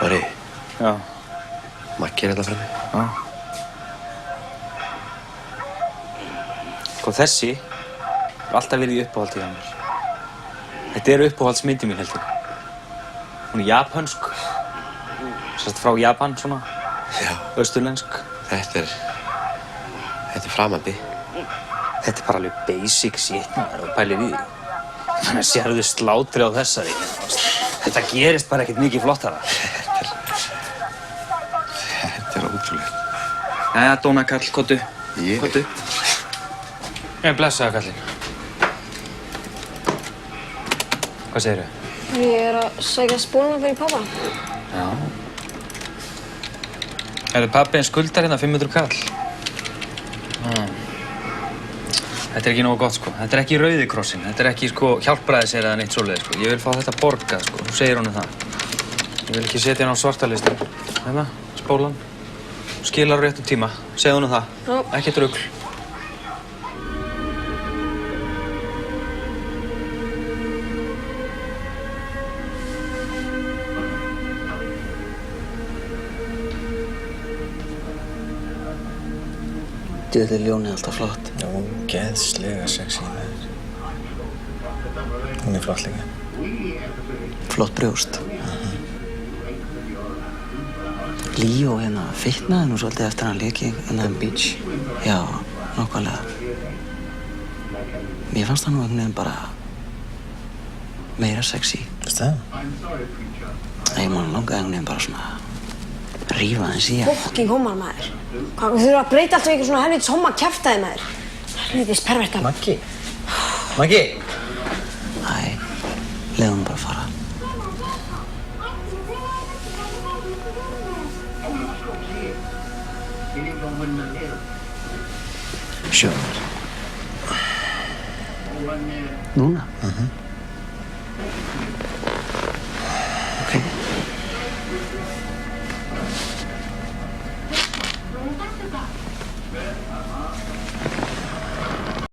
Orri. Já. Maggi hérna frammi. Já. Sko þessi alltaf verið í uppáhaldi hjá mér. Þetta uppáhaldsmyndi mín heldur. Hún japansk. Sérst frá Japan svona. Já. Austurlensk. Þetta er framandi. Þetta bara alveg basic shit maður og pælir í því. Þannig að sérðu slátri á þessari. Þetta gerist bara ekkert mikið flottara. Þetta er ótrúlegt. Jæja, Dónakall, kottu. Kottu. Ég blessaði kallinn. Hvað segirðu? Ég að sækja spóluna fyrir pappa. Já. Pabbi skuldar hérna 500 kall. Þetta ekki nógu gott, sko. Þetta ekki Rauði krossinn. Þetta ekki, sko, hjálpræðisir eða neitt svoleiðis, sko. Ég vil fá þetta borgað, sko. Þú segir honum það. Ég vil ekki setja hann á svartalistan. Hérna, spólan. Skilar á réttum tíma. Segðu honum það. Já. Ekkert rugl. Djöfull er ljónið alltaf flott. Já, geðslega sexy maður. Hún er flott líka. Flott brjóst. Líó hérna fitnaði nú svolítið eftir hann lék í The Beach. Já, nákvæmlega. Mér fannst það nú einhvern veginn bara meira sexy. Veistu það? Ég man langaði einhvern veginn bara svona rífa aðeins í hann. Fokking homar maður. Hvað, þú þurfa að breyta alltaf eitthvað svona helvítis homma kjaftaði maður. Helvítis pervertan. Maggi? Maggi? Æ, leiðu hann bara fara. Sure. Núna? Mhm.